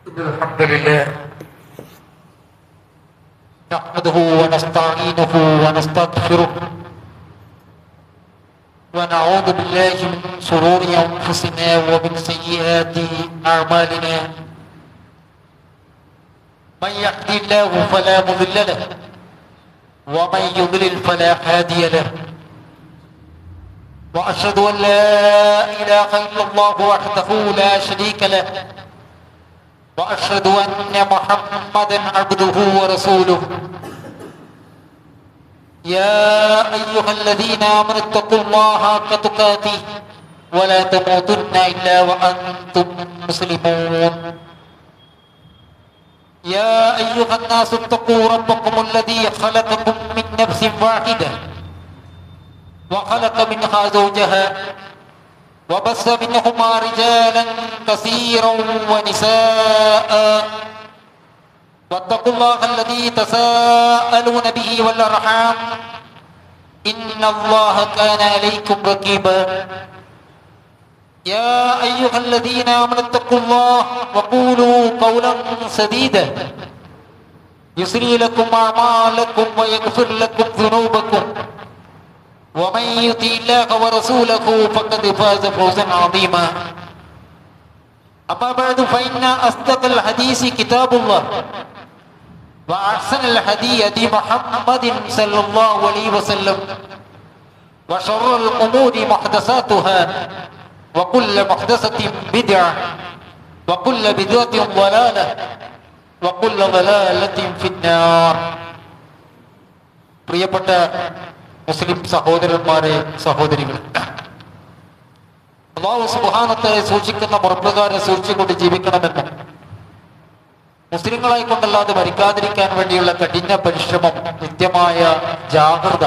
الحمد لله نحمده ونستعينه ونستغفره ونعوذ بالله من شرور أنفسنا ومن سيئات أعمالنا من يهدي الله فلا مضل له ومن يضلل فلا هادي له وأشهد أن لا إله إلا الله وحده لا شريك له وأشهد أن محمدا عبده ورسوله يا أيها الذين آمنوا اتقوا الله حق تقاته ولا تموتن إلا وأنتم مسلمون يا أيها الناس اتقوا ربكم الذي خلقكم من نفس واحدة وخلق منها زوجها وبث منهما رجالا كثيرا ونساء واتقوا الله الذي تساءلون به والأرحام إن الله كان عليكم رقيبا يا أيها الذين آمنوا اتقوا الله وقولوا قولا سديدا يصلح لكم أعمالكم ويغفر لكم ذنوبكم ومن يطع الله ورسوله فقد فاز فوزا عظيما أما بعد فإن أصدق الحديث كتاب الله وأحسن الهدي هدي محمد صلى الله عليه وسلم وشر الأمور محدثاتها وكل محدثة بدعة وكل بدعة ضلالة وكل ضلالة في النار. പ്രിയപ്പെട്ട മുസ്ലിം സഹോദരന്മാരെ, സഹോദരികൾ, അല്ലാഹു സുബ്ഹാനഹു സൂക്ഷിക്കുന്ന മുറപ്രകാരം സൂക്ഷിച്ചുകൊണ്ട് ജീവിക്കണമെന്നും മുസ്ലിങ്ങളായി കൊണ്ടല്ലാതെ മരിക്കാതിരിക്കാൻ വേണ്ടിയുള്ള കഠിന പരിശ്രമം, കൃത്യമായ ജാഗ്രത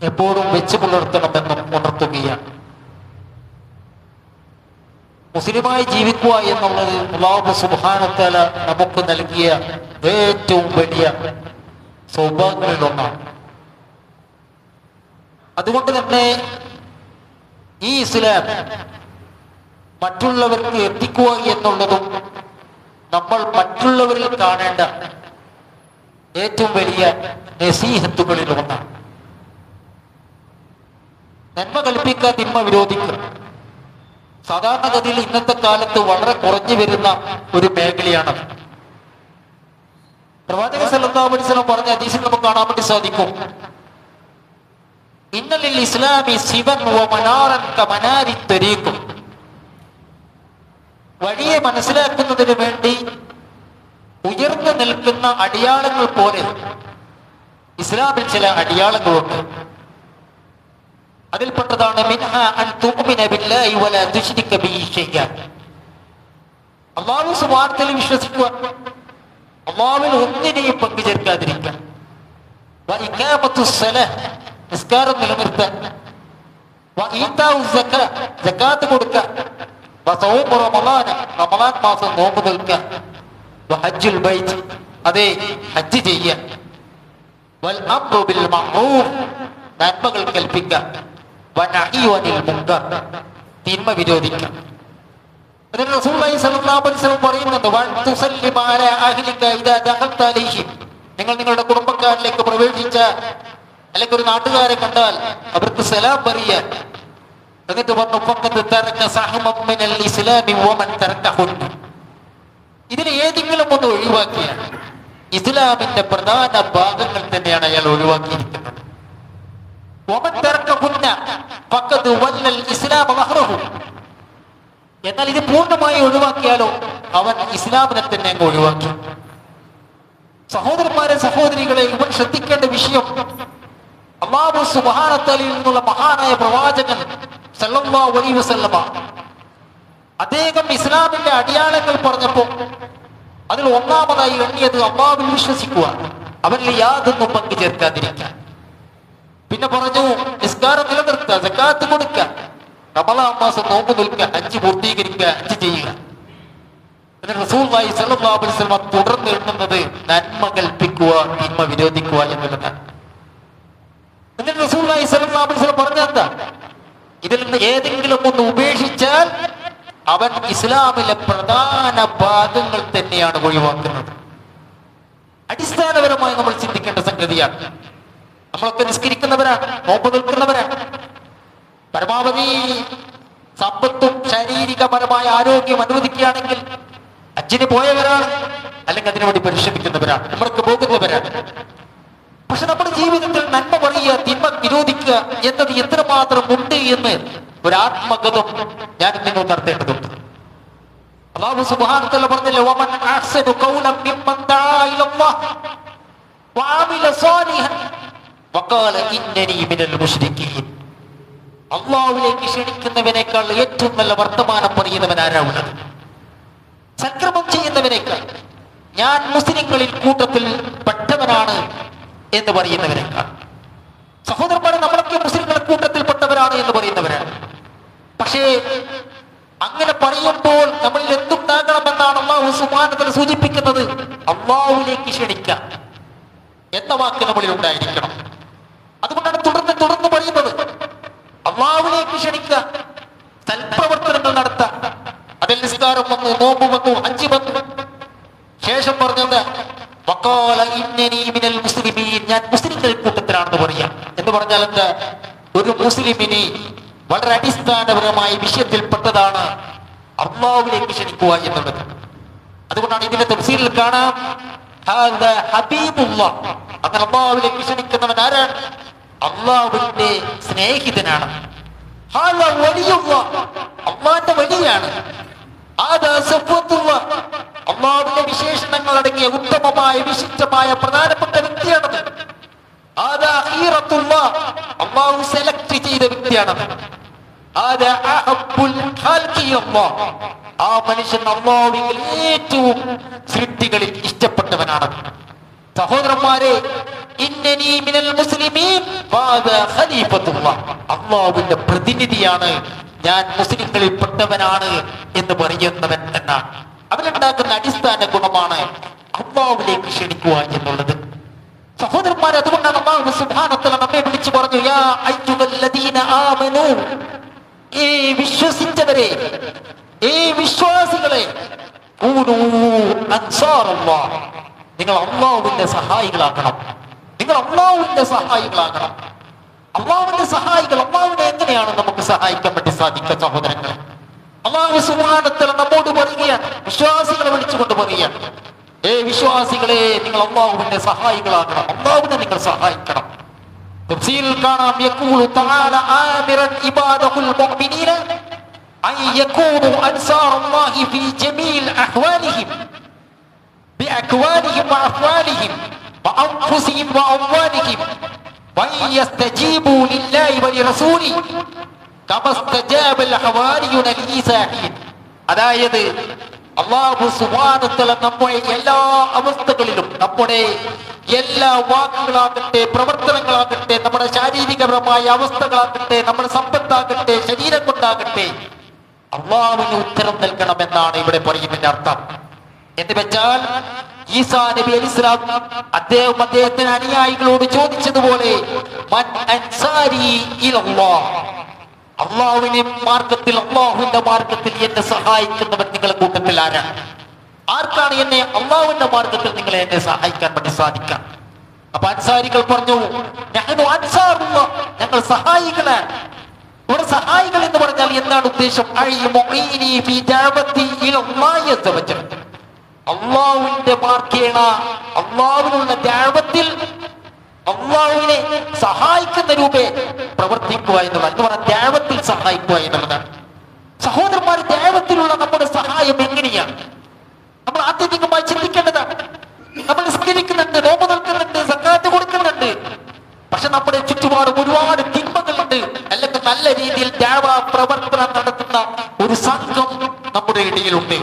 എപ്പോഴും വെച്ചു പുലർത്തണമെന്നും ഉണർത്തുകയാണ്. മുസ്ലിമായി ജീവിക്കുക എന്നുള്ളത് അല്ലാഹു സുബ്ഹാനഹു തആല നമുക്ക് നൽകിയ ഏറ്റവും വലിയ സൗഭാഗ്യങ്ങളിലൊന്നാണ്. അതുകൊണ്ട് തന്നെ ഈ ഇസ്ലാം മറ്റുള്ളവർക്ക് എത്തിക്കുക എന്നുള്ളതും നമ്മൾ മറ്റുള്ളവരിൽ കാണേണ്ട ഏറ്റവും വലിയ നസീഹത്തുകളിൽ ഒന്നാണ്. നന്മ കൽപ്പിക്കുക, തിന്മ വിരോധിക്കുക. സാധാരണഗതിയിൽ ഇന്നത്തെ കാലത്ത് വളരെ കുറഞ്ഞു വരുന്ന ഒരു മേഖലയാണ്. പ്രവാചകൻ സല്ലല്ലാഹു അലൈഹി വസല്ലം പറഞ്ഞ ഹദീസിൽ നമുക്ക് കാണാൻ വേണ്ടി സാധിക്കും, ഇന്നലിൽ ഇസ്ലാമി സിവൻ വ മനാറൻ കമനാരി ത്വരീഖ്. വഴിയെ മനസ്സിലാക്കുന്നതിന് വേണ്ടി ഉയർന്നു നിൽക്കുന്ന അടിയാളങ്ങൾ പോലെ ഇസ്ലാമിൽ ചില അടിയാളങ്ങളുണ്ട്. അതിൽപ്പെട്ടതാണ് മിൻഹ അൻ തുഅ്മിന ബില്ലാഹി വലാ തുശ്രിക ബിഹി ശൈഅൻ. അല്ലാഹു സുബ്ഹാനഹു വതആല വിശ്വസിക്കുക, അല്ലാഹുവിൽ ഒന്നിനെയും പങ്കുചേർക്കാതിരിക്കുക. വ ഇഖാമത്തുസ് സ്വലാഹ്, നിസ്കാരം നിലനിർത്താൻ. വ ഈതാഉ സകാത്ത്, സകാത്ത് കൊടുക്കുക. വ സൗമു റമളാൻ, റമളാൻ മാസം നോമ്പ് നിൽക്കുക. വ ഹജ്ജുൽ ബൈത്ത്, അതെ ഹജ്ജ് ചെയ്യുക. വൽ അംറു ബിൽ മഅറൂഫ്, നന്മകൾ കൽപ്പിക്കുക. വ നഹ്യു അനിൽ മുൻകർ, തിന്മ വിരോധിക്കുക. അതിന് റസൂലുള്ളാഹി സ്വല്ലല്ലാഹു അലൈഹി വസല്ലം പറയുന്നുണ്ട്, വ തുസല്ലിമ അലാ അഹ്ലിക ഇദാ ദഖൽത അലൈഹിം. നിങ്ങൾ നിങ്ങളുടെ കുടുംബക്കാരിലേക്ക് പ്രവേശിച്ച, അല്ലെങ്കിൽ ഒരു നാട്ടുകാരെ കണ്ടാൽ അവർക്ക് സലാം പറയുക. എന്നിട്ട് പറഞ്ഞു, ഫഖദ് തറക സഹമൻ മിനൽ ഇസ്ലാമി വമൻ തറകഹുൻ. ഇതിന് ഏതെങ്കിലും ഒന്ന് ഒഴിവാക്കിയ ഇസ്ലാമിന്റെ പ്രധാന ഭാഗങ്ങൾ തന്നെയാണ് അയാൾ ഒഴിവാക്കിയിരിക്കുന്നത്. വമൻ തറകഹുന്ന ഫഖദ് വല്ലൽ ഇസ്ലാമ വഹ്റഹു. എന്നാൽ ഇത് പൂർണ്ണമായി ഒഴിവാക്കിയാലോ അവൻ ഇസ്ലാമിനെ തന്നെ അങ്ങ് ഒഴിവാക്കി. സഹോദരന്മാരെ, സഹോദരികളെ, ഇവൻ ശ്രദ്ധിക്കേണ്ട വിഷയം, അല്ലാഹു സുബ്ഹാനഹു വതആലയിൽ നിന്നുള്ള മഹാനായ പ്രവാചകൻ സല്ലല്ലാഹു അലൈഹി വസല്ലമ അദ്ദേഹം ഇസ്ലാമിന്റെ അടിയാളങ്ങൾ പറഞ്ഞപ്പോൾ അതിൽ ഒന്നാമതായി എണ്ണിയത് അല്ലാഹുവിൽ വിശ്വസിക്കുക, അവനിൽ യാതൊന്നും പങ്കു ചേർക്കാതിരിക്കുക. പിന്നെ പറഞ്ഞു, നിസ്കാരം നിലനിർത്തുക, സകാത്ത് കൊടുക്കുക, റമളാൻ മാസം നോമ്പ് നിൽക്കുക, ഹജ്ജ് പൂർത്തീകരിക്കുക, ഹജ്ജ് ചെയ്യുക. റസൂലുള്ളാഹി സ്വല്ലല്ലാഹു അലൈഹി വസല്ലം തുടർന്ന് എണ്ണുന്നത് നന്മ കൽപ്പിക്കുക, തിന്മ വിരോധിക്കുക എന്നുള്ളതാണ്. എന്നിട്ട് റസൂലുള്ളാഹി സ്വല്ലല്ലാഹു അലൈഹി വസല്ലം പറഞ്ഞെന്താ, ഇതിൽ നിന്ന് ഏതെങ്കിലും ഒന്ന് ഉപേക്ഷിച്ചാൽ അവൻ ഇസ്ലാമിലെ പ്രധാന ഭാഗങ്ങൾ തന്നെയാണ് ഒഴിവാക്കുന്നത്. അടിസ്ഥാനപരമായി നമ്മൾ ചിന്തിക്കേണ്ട സംഗതിയാണ്. നമ്മളൊക്കെ നിസ്കരിക്കുന്നവരാണ്, നോമ്പ് നിൽക്കുന്നവരാണ്. പരമാവധി സമ്പത്തും ശാരീരികപരമായ ആരോഗ്യം അനുവദിക്കുകയാണെങ്കിൽ ഹജ്ജിന് പോയവരാണ്, അല്ലെങ്കിൽ അതിനുവേണ്ടി പരിശ്രമിക്കുന്നവരാണ്, നമ്മൾക്ക് പോകുന്നവരാണ്. പക്ഷെ നമ്മുടെ ജീവിതത്തിൽ നന്മ പറയുക, തിന്മ വിരോധിക്കുക എന്നത് എത്രമാത്രം ഉണ്ട് എന്ന് ഒരു ആത്മഗതം ഞാൻ നിങ്ങൾ നടത്തേണ്ടതുണ്ട്. അല്ലാഹു സുബ്ഹാനഹു വ തആല പറഞ്ഞല്ലോ, വമൻ അഹ്സനു ഖൗലൻ മിമ്മൻ ദഅാ ഇലല്ലാഹ് വഅമില സാലിഹൻ വഖാല ഇന്നനി മിനൽ മുശ്രിക്കീൻ. അല്ലാഹുവിലേക്ക് ക്ഷണിക്കുന്നവനേക്കാൾ ഏറ്റവും നല്ല വർത്തമാനം പറയുന്നവൻ ആരാവുന്നത്? സക്രമം ചെയ്യുന്നവനേക്കാൾ, ഞാൻ മുസ്ലിങ്ങളിൽ കൂട്ടത്തിൽ പെട്ടവനാണ് എന്ന് പറയുന്നവനേക്കാൾ. സഹോദരന്മാരെ, നമ്മളൊക്കെ മുസ്ലിങ്ങളുടെ കൂട്ടത്തിൽപ്പെട്ടവരാണ് എന്ന് പറയുന്നവരാണ്. പക്ഷേ അങ്ങനെ പറയുമ്പോൾ നമ്മളിൽ എന്തുണ്ടാകണമെന്നാണ് അല്ലാഹു സുബ്ഹാനഹു വ തആല സൂചിപ്പിക്കുന്നത്? അല്ലാഹുവിലേക്ക് ക്ഷണിക്കുക എന്ന വാക്ക് നമ്മളിൽ ഉണ്ടായിരിക്കണം. അതുകൊണ്ടാണ് തുടർന്ന് പറയുന്നത്, അല്ലാഹുവിലേക്ക് ക്ഷണിക്കുക, സൽപ്രവർത്തനങ്ങൾ നടത്തുക. അതിൽ നിസ്കാരം വന്നു, നോമ്പ് വന്നു, ഹജ്ജ് വന്നു. ശേഷം പറഞ്ഞത് വഖാല ഇന്നനി മിനൽ മുസ്ലിമീൻ, ഞാൻ മുസ്ലിംകളുടെ കൂട്ടത്തിലാണെന്ന് പറയാം. എന്ന് പറഞ്ഞാൽ എന്താ? ഒരു മുസ്ലിമിന് വളരെ അടിസ്ഥാനപരമായ വിഷയത്തിൽപ്പെട്ടതാണ് അല്ലാഹുവിലേക്ക് ക്ഷണിക്കുക എന്നുള്ളത്. അതുകൊണ്ടാണ് ഇതിന്റെ തഫ്സീറിൽ കാണാം ഹബീബുല്ലാഹ്, അങ്ങനെ അല്ലാഹുവിലേക്ക് ക്ഷണിക്കുന്നവൻ ആരാണ്? അല്ലാഹുവിന്റെ സ്നേഹിതനാണ്. അള്ളാന്റെ വലിയാണ്. അള്ളാഹുവിന്റെ വിശേഷണങ്ങൾ അടങ്ങിയ ഉത്തമമായ വിശിഷ്ടമായ പ്രധാനപ്പെട്ട വ്യക്തിയാണത്. അള്ളാഹു സെലക്ട് ചെയ്ത വ്യക്തിയാണത്. ആ മനുഷ്യൻ അള്ളാഹുവിൽ ഏറ്റവും സൃഷ്ടികളിൽ ഇഷ്ടപ്പെട്ടവനാണ്. സഹോദരന്മാരെ, ഇന്നനി മിനൽ മുസ്ലിമീൻ ഖലീഫത്തുല്ലാഹ്, അല്ലാഹുവിന്റെ പ്രതിനിധിയാണ് ഞാൻ, മുസ്ലിങ്ങളിൽ പെട്ടവനാണ് എന്ന് പറയുന്നവൻ എന്നാണ്. അവനുണ്ടാക്കുന്ന അടിസ്ഥാന ഗുണമാണ് അല്ലാഹുവിലേക്ക് ക്ഷണിക്കുക എന്നുള്ളത്. സഹോദരന്മാരെ, അതുകൊണ്ടാണ് അല്ലാഹു സുബ്ഹാനഹു വ തആല നമ്മെ വിളിച്ചു പറഞ്ഞു, യാ അയ്യുഹല്ലദീന ആമനൂ, ഈ വിശ്വസിച്ചവരെ, ഈ വിശ്വാസികളെ, കൂനൂ അൻസാറല്ലാഹ്, നിങ്ങൾ അല്ലാഹുവിന്റെ സഹായികളാകണം. നിങ്ങൾ അല്ലാഹുവിന്റെ സഹായികളാകണം. അല്ലാഹുവിന്റെ സഹായികൾ. അല്ലാഹുവിനെ എങ്ങനെയാണ് നമുക്ക് സഹായിക്കാൻ വേണ്ടി സാധിക്കുക സഹോദരങ്ങളെ? അല്ലാഹു സുബ്ഹാനഹു വ തആല നമ്മോട് പറയുകയാണ്, വിശ്വാസികളെ വിളിച്ചുകൊണ്ട് പറയുകയാണ്, വിശ്വാസികളെ, നിങ്ങൾ അല്ലാഹുവിന്റെ സഹായികളാകണം, അല്ലാഹുവിനെ നിങ്ങൾ സഹായിക്കണം. തഫ്സീറിൽ കാണാം, യഖൂലു തആല ആമിറൻ ഇബാദഹുൽ മുഅ്മിനീന അൻ യകൂനു അൻസാറല്ലാഹി ഫീ ജമീൽ അഹ്വാലിഹിം ബിഅക്വാലിഹിം വഅഫ്വാലിഹിം വഅൻഫുസിഹിം വഅംവാലിഹിം വയസ്തജീബു ലില്ലാഹി വലിറസൂലിഹി കമാ ഇസ്തജാബൽ ഹവാരിയുന ലീസാഹിൻ. അതായത് അല്ലാഹു സുബ്ഹാനഹു വ തആല നമ്മുടെ എല്ലാ അവസ്ഥകളിലും, നമ്മുടെ എല്ലാ വാക്കുകളാകട്ടെ, പ്രവർത്തനങ്ങളാകട്ടെ, നമ്മുടെ ശാരീരികപരമായ അവസ്ഥകളാകട്ടെ, നമ്മുടെ സമ്പത്താകട്ടെ, ശരീരം കൊണ്ടാകട്ടെ, അല്ലാഹുവിന് ഉത്തരം നൽകണമെന്നാണ് ഇവിടെ പറയുന്നതിന്റെ അർത്ഥം. എന്ന് വെച്ചാൽ ഈസാ നബി അലൈഹിസ്സലാം അദ്ദേഹത്തിന് അനുയായികളോട് ചോദിച്ചതുപോലെ, മൻ അൻസാരി ഇലല്ലാഹ്, അള്ളാഹുവിന്റെ മാർഗത്തിൽ, അള്ളാഹുവിന്റെ മാർഗത്തിൽ എന്നെ സഹായിക്കുന്നവൻ നിങ്ങളുടെ കൂട്ടത്തിൽ ആരാണ്? ആർക്കാണ് എന്നെ അള്ളാഹുവിന്റെ മാർഗത്തിൽ നിങ്ങളെ എന്നെ സഹായിക്കാൻ വേണ്ടി സാധിക്കാം? അപ്പൊ അൻസാരികൾ പറഞ്ഞു, നഹ്നു അൻസാറുല്ലാഹ്, ഞങ്ങൾ സഹായികളാണ്. ഇവിടെ സഹായികൾ എന്ന് പറഞ്ഞാൽ എന്താണ് ഉദ്ദേശം? അള്ളാഹുവിന്റെ മാർഗേണ, അള്ളാഹുവിനുള്ള ദഅവത്തിൽ അള്ളാഹുവിനെ സഹായിക്കുന്ന രൂപേ പ്രവർത്തിക്കുക എന്നുള്ളത്, എന്ന് പറഞ്ഞാൽ ദഅവത്തിൽ സഹായിക്കുക എന്നുള്ളതാണ്. സഹോദരന്മാർ, ദഅവത്തിലുള്ള നമ്മുടെ സഹായം എങ്ങനെയാണ്? നമ്മൾ ആത്യന്തികമായി ചിന്തിക്കേണ്ടതാണ്. നമ്മൾ നിസ്കരിക്കുന്നുണ്ട്, നോമ്പ് നിൽക്കുന്നുണ്ട്, സക്കാത്ത് കൊടുക്കുന്നുണ്ട്, പക്ഷെ നമ്മുടെ ചുറ്റുപാടും ഒരുപാട് തിന്മകളുണ്ട്. അല്ലെങ്കിൽ നല്ല രീതിയിൽ ദഅവ പ്രവർത്തനം നടത്തുന്ന ഒരു സംഘം നമ്മുടെ ഇടയിലുണ്ട്.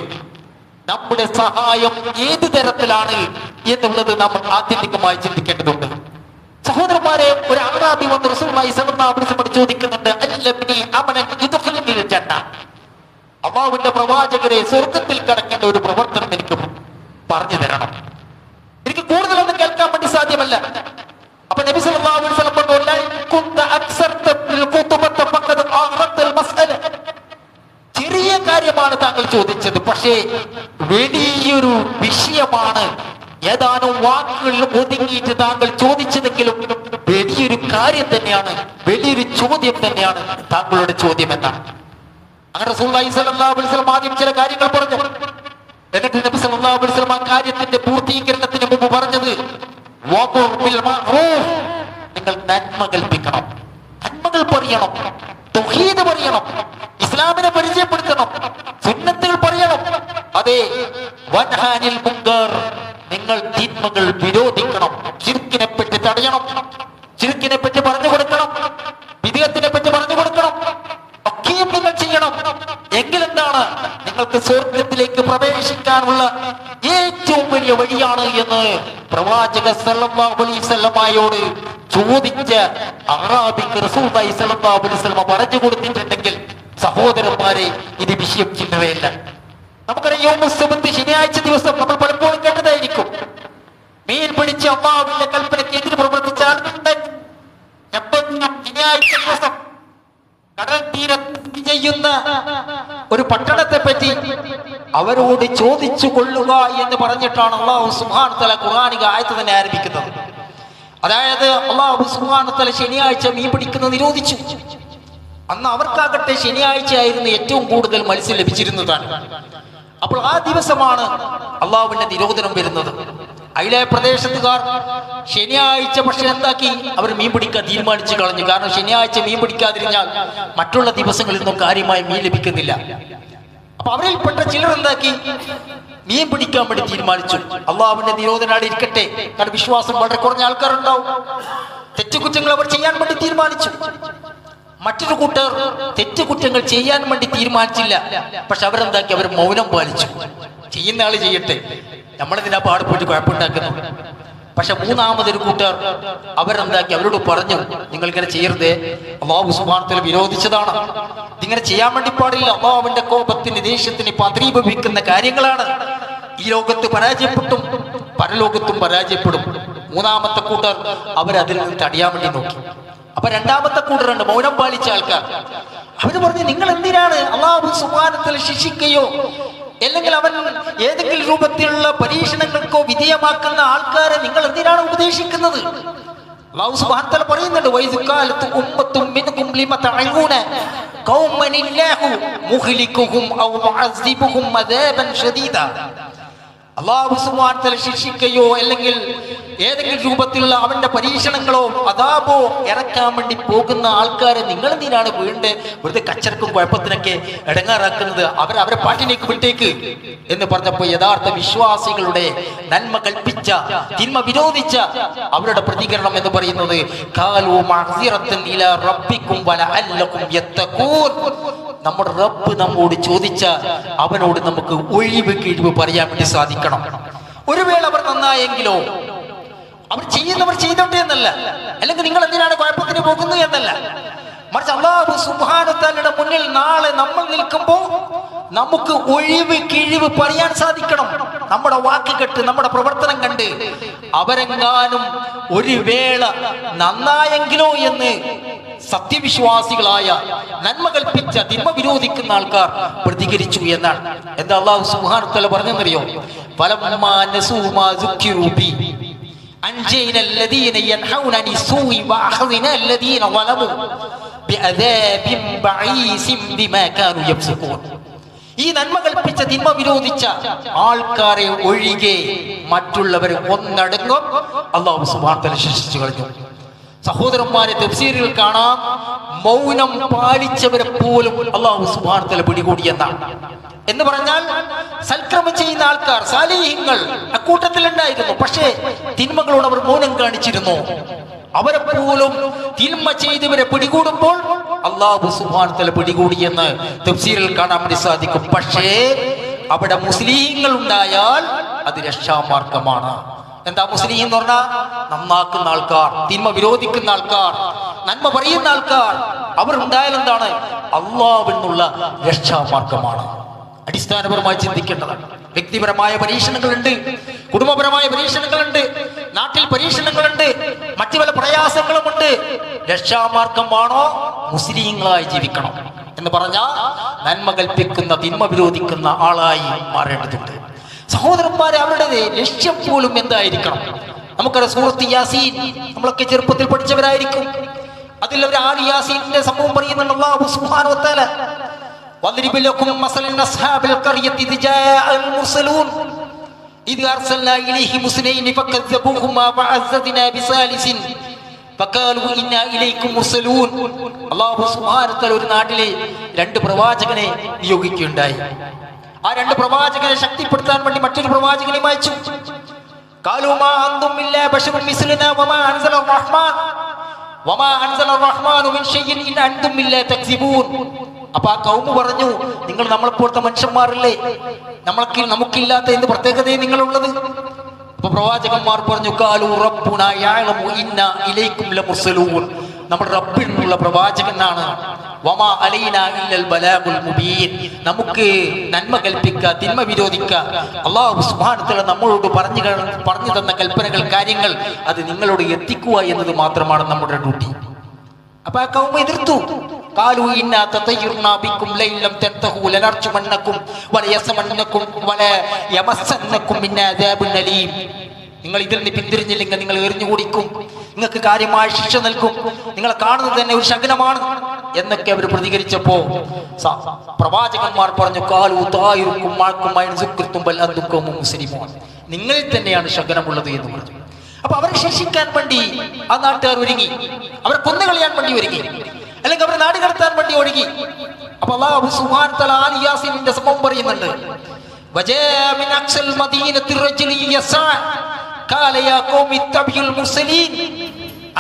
നമ്മുടെ സഹായം ഏത് തരത്തിലാണ് എന്നുള്ളത് നമ്മൾ ആത്യന്തികമായി ചിന്തിക്കേണ്ടതുണ്ട്. സഹോദരന്മാരെ, ഒരു അറാബി വന്ന് റസൂലുള്ളാഹി സ്വല്ലല്ലാഹു അലൈഹി വസല്ലം ചോദിക്കുന്നുണ്ട്, അല്ലബ്നി അമനൻ യുദ്ഖിലുൽ ജന്ന, അല്ലാഹുവിന്റെ പ്രവാചകരെ, സ്വർഗ്ഗത്തിൽ കടക്കേണ്ട ഒരു പ്രവർത്തനം എനിക്ക് പറഞ്ഞു തരണം. എനിക്ക് കൂടുതലൊന്നും കേൾക്കാൻ വേണ്ടി സാധ്യമല്ല. അപ്പൊ നബി സല്ലല്ലാഹു അലൈഹി വസല്ലം പറഞ്ഞു, ചെറിയ കാര്യമാണ് പക്ഷേ വലിയൊരു വിഷയമാണ്. ഏതാനും വാക്കുകളിൽ ഒതുങ്ങിയിട്ട് താങ്കൾ ചോദിച്ചതെങ്കിലും വലിയൊരു കാര്യം തന്നെയാണ്, വലിയൊരു ചോദ്യം തന്നെയാണ് താങ്കളുടെ ചോദ്യം എന്നാണ്. അങ്ങനെ റസൂലുള്ളാഹി സ്വല്ലല്ലാഹു അലൈഹി വസല്ലം ആദ്യം ചില കാര്യങ്ങൾ പറഞ്ഞു. എന്നിട്ട് നബി സല്ലല്ലാഹു അലൈഹി വസല്ലം ആ കാര്യത്തിന്റെ പൂർത്തീകരണത്തിന് മുമ്പ് പറഞ്ഞത് നിങ്ങൾ നന്മ കൽപ്പിക്കണം, നന്മകൾ പറയണം, തൗഹീദ് പറയണം, ഇസ്ലാമിനെ പരിചയപ്പെടുത്തണം, സുന്നത്തുകൾ പറയണം. അതെ, വൻഹാനിൽ മുങ്കർ, നിങ്ങൾ തിന്മകൾ വിരോധിക്കണം, ശിർക്കിനെ പറ്റി തടയണം, ശിർക്കിനെ പറ്റി പറഞ്ഞു കൊടുക്കണം, വിദേഹത്തിനെ പറ്റി പറഞ്ഞു കൊടുക്കണം, ഒക്കെയും നിങ്ങൾ ചെയ്യണം. എങ്കിലെന്താണ് നിങ്ങൾക്ക് സ്വർഗത്തിലേക്ക് പ്രവേശിക്കാനുള്ള ഏറ്റവും വലിയ വഴിയാണ് എന്ന് പ്രവാചക സല്ലല്ലാഹു അലൈഹി വസല്ലമയോട് ചോദിച്ച അറാബിക്ക് റസൂലുള്ളാഹി സ്വല്ലല്ലാഹു അലൈഹി വസല്ലം പറഞ്ഞു കൊടുത്തിട്ടുണ്ടെങ്കിൽ സഹോദരന്മാരെ, ഇത് വിഷയം ചിഹ്നമേയല്ല. നമുക്കറിയാം, ശനിയാഴ്ച ദിവസം നമ്മൾ പലപ്പോഴും കേട്ടതായിരിക്കും, മീൻ പിടിച്ച് അല്ലാഹുവിന്റെ കൽപ്പനയ്ക്ക് എതിര് പ്രവർത്തിച്ചാൽ ശനിയാഴ്ച ദിവസം കടൽ തീരത്ത് ചെയ്യുന്ന ഒരു പട്ടണത്തെ പറ്റി അവരോട് ചോദിച്ചു കൊള്ളുക എന്ന് പറഞ്ഞിട്ടാണ് അല്ലാഹു സുബ്ഹാനഹു വ തആല ഖുർആനിക ആയത്ത് തന്നെ ആരംഭിക്കുന്നത്. അതായത് അല്ലാഹു സുബ്ഹാനഹു വ തആല ശനിയാഴ്ച മീൻ പിടിക്കുന്നത് നിരോധിച്ചു. അന്ന് അവർക്കാകട്ടെ ശനിയാഴ്ച ആയിരുന്നു ഏറ്റവും കൂടുതൽ മത്സ്യം ലഭിച്ചിരുന്നതാണ്. അപ്പോൾ ആ ദിവസമാണ് അള്ളാഹുവിന്റെ നിരോധനം വരുന്നത്. അതിലെ പ്രദേശത്തുകാർ ശനിയാഴ്ച പക്ഷെ എന്താക്കി, അവർ മീൻ പിടിക്കാൻ തീരുമാനിച്ചു കളഞ്ഞു. കാരണം ശനിയാഴ്ച മീൻ പിടിക്കാതിരുന്നാൽ മറ്റുള്ള ദിവസങ്ങളിൽ നിന്നും കാര്യമായി മീൻ ലഭിക്കുന്നില്ല. അപ്പൊ അവരിൽപ്പെട്ട ചിലർ എന്താക്കി, മീൻ പിടിക്കാൻ വേണ്ടി തീരുമാനിച്ചു. അള്ളാഹുവിന്റെ നിരോധനം ഇരിക്കട്ടെ, കാരണം വിശ്വാസം വളരെ കുറഞ്ഞ ആൾക്കാരുണ്ടാവും. തെറ്റുകുറ്റങ്ങൾ അവർ ചെയ്യാൻ വേണ്ടി തീരുമാനിച്ചു. മറ്റൊരു കൂട്ടർ തെറ്റുകുറ്റങ്ങൾ ചെയ്യാൻ വേണ്ടി തീരുമാനിച്ചില്ല. പക്ഷെ അവരെന്താക്കി, അവർ മൗനം പാലിച്ചു. ചെയ്യുന്ന ആള് ചെയ്യട്ടെ, നമ്മളെന്തിനാ പാടുപോയിട്ട് കുഴപ്പമുണ്ടാക്കുന്നു. പക്ഷെ മൂന്നാമതൊരു കൂട്ടർ അവരെന്താക്കി, അവരോട് പറഞ്ഞു, നിങ്ങൾ ഇങ്ങനെ ചെയ്യരുതേ, അല്ലാഹു സുബ്ഹാനഹു വ തആല വിരോധിച്ചതാണ്, ഇതിങ്ങനെ ചെയ്യാൻ വേണ്ടി പാടില്ല, അല്ലാഹുവിന്റെ കോപത്തിന് ദേഷ്യത്തിന് പത്രീഭവിക്കുന്ന കാര്യങ്ങളാണ്. ഈ ലോകത്ത് പരാജയപ്പെട്ടും പരലോകത്തും പരാജയപ്പെടും. മൂന്നാമത്തെ കൂട്ടർ അവരതിൽ നിന്ന് തടയാൻ വേണ്ടി നോക്കി. അപ്പൊ രണ്ടാമത്തെ കൂട്ടരുണ്ട്, മൗനം പാലിച്ച ആൾക്കാർ. അവര് പറഞ്ഞു, നിങ്ങൾ എന്തിനാണ് അല്ലാഹു സുബ്ഹാനഹു വ തആല ശിക്ഷിക്കുകയോ അല്ലെങ്കിൽ അവൻ ഏതെങ്കിലും രൂപത്തിലുള്ള പരീക്ഷണങ്ങൾക്കോ വിധേയമാക്കുന്ന ആൾക്കാരെ നിങ്ങൾ എന്തിനാണ് ഉപദേശിക്കുന്നത്? അല്ലാഹു സുബ്ഹാനഹു വ തആല പറയുന്നുണ്ട്, വൈസ്കാലത്തു ഉമ്മത്തും മിൻകും ലിമ തഅലൂന ഖൗമനില്ലാഹു മുഹ്ലികുഹും ഔ മുഅസ്സിബുഹും അദാബൻ ശദീദാ. അല്ലാഹു സുബ്ഹാനഹു വ തആല ശിക്ഷിക്കുകയോ അല്ലെങ്കിൽ ഏതെങ്കിലും രൂപത്തിലുള്ള അവന്റെ പരീക്ഷണങ്ങളോ അദാബോ ഇറക്കാൻ വേണ്ടി പോകുന്ന ആൾക്കാരെ നിങ്ങൾ എന്തിനാണ് വീണ്ടും വെറുതെ കച്ചറക്കും കുഴപ്പത്തിനൊക്കെ ഇടങ്ങാറാക്കുന്നത്? അവരെ പാട്ടിലേക്ക് വിട്ടേക്ക് എന്ന് പറഞ്ഞപ്പോൾ യഥാർത്ഥ വിശ്വാസികളുടെ നന്മ കൽപ്പിച്ച തിന്മ വിരോധിച്ച അവരുടെ പ്രതികരണം എന്ന് പറയുന്നത്, ഖാലൂ മഅ്സിറത്തൻ ഇലാ റബ്ബിക്കും വലഅല്ലകും യത്തഖൂൻ. നമ്മുടെ റബ്ബ് നമ്മോട് ചോദിച്ച അവനോട് നമുക്ക് ഒഴിവ് കിഴിവ് പറയാൻ വേണ്ടി സാധിക്കണം. ഒരു വേള അവർ നന്നായെങ്കിലോ, അവർ ചെയ്യുന്നവർ ചെയ്തോട്ടെ എന്നല്ല, അല്ലെങ്കിൽ നിങ്ങൾ എന്തിനാണ് കുഴപ്പത്തിന് പോകുന്നത് എന്നല്ല, മറിച്ച് അല്ലാഹു സുബ്ഹാനഹു വ തആലയുടെ മുന്നിൽ നാളെ നമ്മൾ നിൽക്കുമ്പോൾ നമുക്ക് ഒഴിവ് കിഴിവ് പറയാൻ സാധിക്കണം. നമ്മുടെ വാക്ക് കേട്ട് നമ്മുടെ പ്രവർത്തനം കണ്ട് അവരെങ്ങാനും ഒരു വേള നന്നായെങ്കിലോ എന്ന് സത്യവിശ്വാസികളായ നന്മ കൽപ്പിച്ച തിന്മ വിരോധിക്കുന്ന ആൾക്കാർ പ്രതികരിച്ചു എന്നാണ്. എന്താ അല്ലാഹു സുബ്ഹാനഹു വ തആല പറഞ്ഞെന്നറിയോ? ഫലമ്മാ നസൂ മാ സുക്കിറൂ ബി അൻജൈന അല്ലദീന യൻഹൗന അനി സൂഇ വഅഖദിന അല്ലദീന ളലമു ബിഅദാബിൻ ബഈസിൻ ബിമാ കാനൂ യഫ്സിഖൂൻ. ഈ നന്മ കൽപ്പിച്ച തിന്മ വിരോധിച്ച ആൾക്കാരെ ഒഴികെ മറ്റുള്ളവരെ ഒന്നടങ്കം അല്ലാഹു സുബ്ഹാനഹു വ തആല ശിക്ഷിച്ചു കളഞ്ഞു. സഹോദരന്മാരെ, തഫ്സീറിൽ കാണാം, മൗനം പാലിച്ചവരെ പോലും അല്ലാഹു സുബ്ഹാനഹു വ തആല പിടികൂടിയെന്നാണ്. എന്ന് പറഞ്ഞാൽ സൽക്രമം ചെയ്യുന്ന ആൾക്കാർ, സാലിഹീങ്ങൾ അക്കൂട്ടത്തിലുണ്ടായിരുന്നു. പക്ഷേ തിന്മകളോട് അവർ മൗനം കാണിച്ചിരുന്നു. അവരെ പോലും തിന്മ ചെയ്തവരെ പിടികൂടുമ്പോൾ അല്ലാഹു സുബ്ഹാനഹു വ തആല പിടികൂടിയെന്ന് തഫ്സീറിൽ കാണാൻ വേണ്ടി സാധിക്കും. പക്ഷേ അവിടെ മുസ്ലിങ്ങൾ ഉണ്ടായാൽ അത് രക്ഷാമാർഗമാണ്. എന്താ മുസ്ലിം എന്ന് പറഞ്ഞാൽ? നന്നാക്കുന്ന ആൾക്കാർ, തിന്മ വിരോധിക്കുന്ന ആൾക്കാർ, നന്മ പറയുന്ന ആൾക്കാർ. അവർ ഉണ്ടായാൽ എന്താണ്? അല്ലാഹുവിൽ നിന്നുള്ള രക്ഷാമാർഗമാണ്. അടിസ്ഥാനപരമായി ചിന്തിക്കേണ്ടതാണ്. വ്യക്തിപരമായ പരീക്ഷണങ്ങളുണ്ട്, കുടുംബപരമായ പരീക്ഷണങ്ങളുണ്ട്, നാട്ടിൽ പരീക്ഷണങ്ങളുണ്ട്, മറ്റു പല പ്രയാസങ്ങളുമുണ്ട്. രക്ഷാമാർഗമാണോ? മുസ്ലിങ്ങളായി ജീവിക്കണം. എന്ന് പറഞ്ഞാൽ നന്മ കൽപ്പിക്കുന്ന തിന്മ വിരോധിക്കുന്ന ആളായി മാറേണ്ടതുണ്ട്. സഹോദരന്മാരെ, അവരുടെ ലക്ഷ്യം പോലും എന്തായിരിക്കണം? നമുക്കറിയാം, സൂറത്ത് യാസീൻ നമ്മളൊക്കെ ചെറുപ്പത്തിൽ പഠിച്ചവരായിരിക്കും. അതിൽ ഒരു ആലി യാസീനിന്റെ സംഭവം പറയുന്നുണ്ട് അല്ലാഹു സുബ്ഹാനഹു വ തആല. വദ്രിബ് ലക്കും മസലൻ അസ്ഹാബിൽ ഖർയത്തി ഇദ് ജാഅൽ മുർസലൂൻ ഇദ് അർസൽനാ ഇലൈഹിം മുസ്നൈനി ഫകദ്ദബൂഹുമാ ഫഅസ്സദ്നാ ബിസാലിസിൻ ഫഖാലൂ ഇന്നാ ഇലൈക്കും മുർസലൂൻ. അല്ലാഹു സുബ്ഹാനഹു വ തആല ഒരു നാട്ടിലെ രണ്ട് പ്രവാചകനെ നിയോഗിക്കുകയുണ്ടായി. ആ രണ്ട് പ്രവാചകനെ ശക്തിപ്പെടുത്താൻ വേണ്ടി മറ്റൊരു പ്രവാചകനെ അയച്ചു. ഖാലൂ മാ അൻതും ഇല്ലാ ബശറുൻ മിസ്ലുനാ വമാ അൻസല റഹ്മാൻ വമാ അൻസല റഹ്മാനു മിൻ ഷൈഇൻ ഇൻ അൻതും ഇല്ലാ തക്സിബൂൻ. അപ്പൊ ആ കൗമ് പറഞ്ഞു, നിങ്ങൾ നമ്മളെപ്പോലത്തെ മനുഷ്യന്മാരല്ലേ, നമുക്കില്ലാത്ത എന്ത് പ്രത്യേകതയും നിങ്ങളുള്ളത്? അപ്പൊ പ്രവാചകന്മാർ പറഞ്ഞു, ഖാലൂ റബ്ബുനാ യഅലമു ഇന്നാ ഇലൈക്കും ലമുർസലൂൻ. നമ്മുടെ റബ്ബിൽ നിന്നുള്ള പ്രവാചകനാണ്. വമാ അലൈനാ ഇല്ലൽ ബലാഗുൽ മുബീൻ. നമുക്ക് നന്മ കൽപ്പിക്കുക, തിന്മ വിരോധിക്കുക, അല്ലാഹു സുബ്ഹാനഹു വ തആല നമ്മളോട് പറഞ്ഞു തന്ന കൽപ്പനകൾ, കാര്യങ്ങൾ അത് നിങ്ങളോട് എത്തിക്കുക എന്നത് മാത്രമാണ് നമ്മുടെ ഡ്യൂട്ടി. അപ്പൊ ആ കൗമ എതിർത്തു. ഖാലൂ ഇന്നാ തതയ്യർനാ ബിക്കും ലൈലം തൻതഹു ലനർജുമന്നകും വലയസമന്നകും വലയമസന്നകും മിൻ അദാബിൻ അലീം. നിങ്ങൾ ഇതിൽ നിന്ന് പിന്തിരിഞ്ഞില്ലെങ്കിൽ നിങ്ങൾ എറിഞ്ഞു കുടിക്കും, നിങ്ങൾക്ക് കാര്യമായ ശിക്ഷ നൽകും, നിങ്ങളെ കാണുന്നത് തന്നെ ഒരു ശകുനമാണ് എന്നൊക്കെ അവർ പ്രതികരിച്ചപ്പോ പ്രവാചകന്മാർ പറഞ്ഞു, ഖാലൂ തായിറുക്കും മാക്കും അൻസുക്തും ബൽ അൻതും ഖൗമുൻ മുസ്ലിമൂൻ. നിങ്ങളിൽ തന്നെയാണ് ശകുനമുള്ളത് എന്ന് പറഞ്ഞു. അപ്പൊ അവരെ ശിക്ഷിക്കാൻ വേണ്ടി ആ നാട്ടുകാർ ഒരുങ്ങി, അവരെ കൊന്നുകളയാൻ വേണ്ടി ഒരുങ്ങി, അല്ലെങ്കിൽ അവരെ നാട് കടത്താൻ വേണ്ടി ഒരുങ്ങി. അപ്പൊ അല്ലാഹു സുബ്ഹാനഹു വ തആല ആലി യാസീനിന്റെ സംഭവം പറയുന്നുണ്ട്. വജാഅ മിൻ അഖ്സൽ മദീനത്തി റജുലി യസ്ആ ഖാല യാ ഖൗമി ഇത്തബിഉൽ മുർസലീൻ.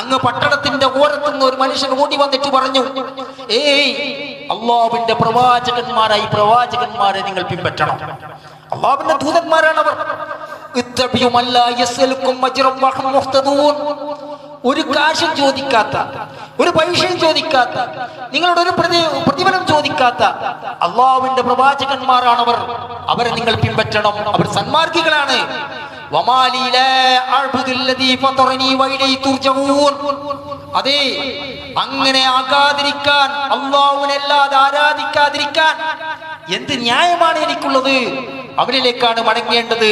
അങ്ങ് പട്ടണത്തിന്റെ ഓരത്തുനിന്ന് ഒരു മനുഷ്യൻ ഓടി വന്നിട്ട് പറഞ്ഞു, ഏയ് അല്ലാഹുവിന്റെ പ്രവാചകന്മാരായി പ്രവാചകന്മാരെ നിങ്ങൾ പിൻപറ്റണം, അല്ലാഹുവിന്റെ ദൂതന്മാരാണ് അവർ. ഇത്തബിഉ മൻ ലാ യസ്അലുക്കും അജ്റൻ വഹും മുഹ്തദൂൻ. ഒരു കാശും ചോദിക്കാത്ത, ഒരു പൈസയും ചോദിക്കാത്ത, നിങ്ങളുടെ ഒരു പ്രതിഫലം ചോദിക്കാത്ത അല്ലാഹുവിന്റെ പ്രവാചകന്മാരാണവർ. അവരെ നിങ്ങൾ പിൻപറ്റണം, അവർ സന്മാർഗികളാണ്. അതെ, അങ്ങനെ ആകാതിരിക്കാൻ, അല്ലാഹുവിനല്ലാതെ ആരാധിക്കാതിരിക്കാൻ എന്ത് ന്യായമാണ് എനിക്കുള്ളത്? അവരിലേക്കാണ് മടങ്ങേണ്ടത്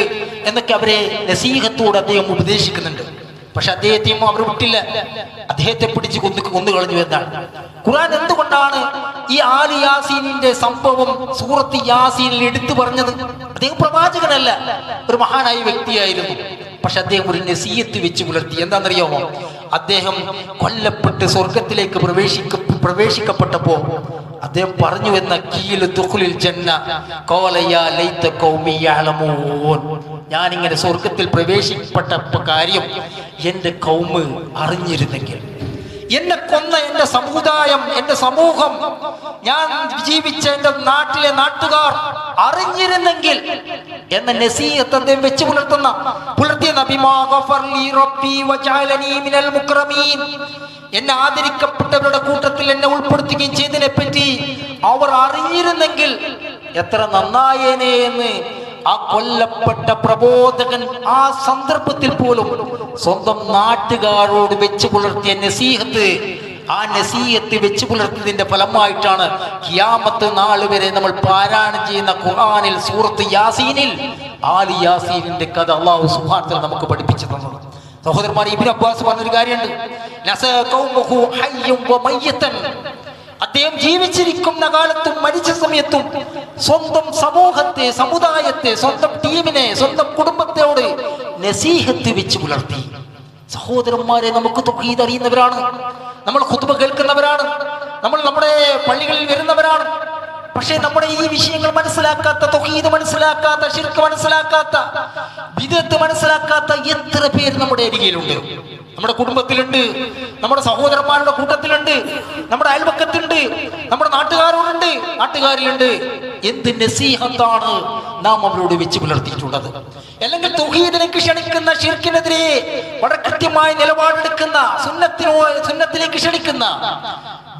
എന്നൊക്കെ അവരെ നസീഹത്തോട് അദ്ദേഹം ഉപദേശിക്കുന്നുണ്ട്. പക്ഷെ അദ്ദേഹത്തെയും അവർ വിട്ടില്ല, അദ്ദേഹത്തെ പിടിച്ച് കൊന്നു കളഞ്ഞു എന്നാണ്. ഖുർആൻ എന്തുകൊണ്ടാണ് ഈ ആലി യാസീനിന്റെ സംഭവം സൂറത്ത് യാസീനിൽ എടുത്തു പറഞ്ഞത്? അദ്ദേഹം പ്രവാചകനല്ല, ഒരു മഹാനായ വ്യക്തിയായിരുന്നു. പക്ഷെ അദ്ദേഹം ഒരു നസീഹത്ത് വെച്ച് പുലർത്തി. എന്താണെന്നറിയാമോ? അദ്ദേഹം കൊല്ലപ്പെട്ട് സ്വർഗത്തിലേക്ക് പ്രവേശിക്കപ്പെട്ടപ്പോ അദ്ദേഹം പറഞ്ഞു എന്ന കീൽ ദുഖുലിൽ ജന്ന ഖാല യാ ലൈത ഖൗമി യഅലമൂൻ. ഞാനിങ്ങനെ സ്വർഗത്തിൽ പ്രവേശിക്കപ്പെട്ട കാര്യം എൻ്റെ കൗമ് അറിഞ്ഞിരുന്നെങ്കിൽ, എന്നെ കൊന്ന എൻ്റെ സമുദായം, എൻ്റെ സമൂഹം, ഞാൻ ജീവിച്ച എൻ്റെ നാട്ടിലെ നാട്ടുകാർ അറിഞ്ഞിരുന്നെങ്കിൽ എന്ന നസീഹത്ത് അദ്ദേഹം വെച്ച് പുലർത്തിയ നബിമാ ഗഫർലി റബ്ബി വജഅലനി മിനൽ മുക്രമീൻ. എന്നെ ആദരിക്കപ്പെട്ടവരുടെ കൂട്ടത്തിൽ എന്നെ ഉൾപ്പെടുത്തുകയും ചെയ്തതിനെ പറ്റി അവർ അറിഞ്ഞിരുന്നെങ്കിൽ എത്ര നന്നായേനെ എന്ന് ആ കൊല്ലപ്പെട്ട പ്രബോധകൻ ആ സന്ദർഭത്തിൽ പോലും സ്വന്തം നാട്ടുകാരോട് വെച്ച് പുലർത്തിയ നസീഹത്ത്, ആ നസീഹത്ത് വെച്ച് പുലർത്തിയതിന്റെ ഫലമായിട്ടാണ് ഖിയാമത്ത് നാൾ വരെ നമ്മൾ പാരായണം ചെയ്യുന്ന ഖുർആനിൽ സൂറത്ത് യാസീനിൽ ആലി യാസീനിന്റെ കഥ അല്ലാഹു സുബ്ഹാനഹു വ തആല നമുക്ക് പഠിപ്പിച്ചു തന്നത്. സഹോദരന്മാരെ, ഇബ്നു അബ്ബാസ് പറഞ്ഞൊരു കാര്യമുണ്ട്, നസാ ഖൗമുഹു ഹയ്യൻ വ മയ്യിതൻ. അദ്ദേഹം ജീവിച്ചിരിക്കുന്ന കാലത്തും മരിച്ച സമയത്തും സ്വന്തം സമൂഹത്തെ, സമുദായത്തെ, സ്വന്തം ടീമിനെ, സ്വന്തം കുടുംബത്തോട് നസീഹത്ത് വെച്ച് പുലർത്തി. സഹോദരന്മാരെ, നമുക്ക് തൗഹീദ് അറിയുന്നവരാണ്, നമ്മൾ ഖുത്ബ കേൾക്കുന്നവരാണ്, നമ്മൾ നമ്മുടെ പള്ളികളിൽ വരുന്നവരാണ്. പക്ഷേ നമ്മുടെ ഈ വിഷയങ്ങൾ മനസ്സിലാക്കാത്ത, തൗഹീദ് മനസ്സിലാക്കാത്ത, ശിർക്ക് മനസ്സിലാക്കാത്ത, ബിദ്അത്ത് മനസ്സിലാക്കാത്ത എത്ര പേര് നമ്മുടെ അരികിലുണ്ട്. നമ്മുടെ കുടുംബത്തിലുണ്ട്, നമ്മുടെ സഹോദരന്മാരുടെ കൂട്ടത്തിലുണ്ട്, നമ്മുടെ അയൽപക്കത്തുണ്ട്, നമ്മുടെ നാട്ടുകാരിലുണ്ട്. എന്ത് നസീഹത്താണ് നാം അവരോട് വെച്ച് പുലർത്തിയിട്ടുള്ളത്? അല്ലെങ്കിൽ തൗഹീദിലേക്ക് ക്ഷണിക്കുന്ന, ശിർക്കിനെതിരെ വളരെ കൃത്യമായ നിലപാടെടുക്കുന്ന, സുന്നത്തിലേക്ക് ക്ഷണിക്കുന്ന,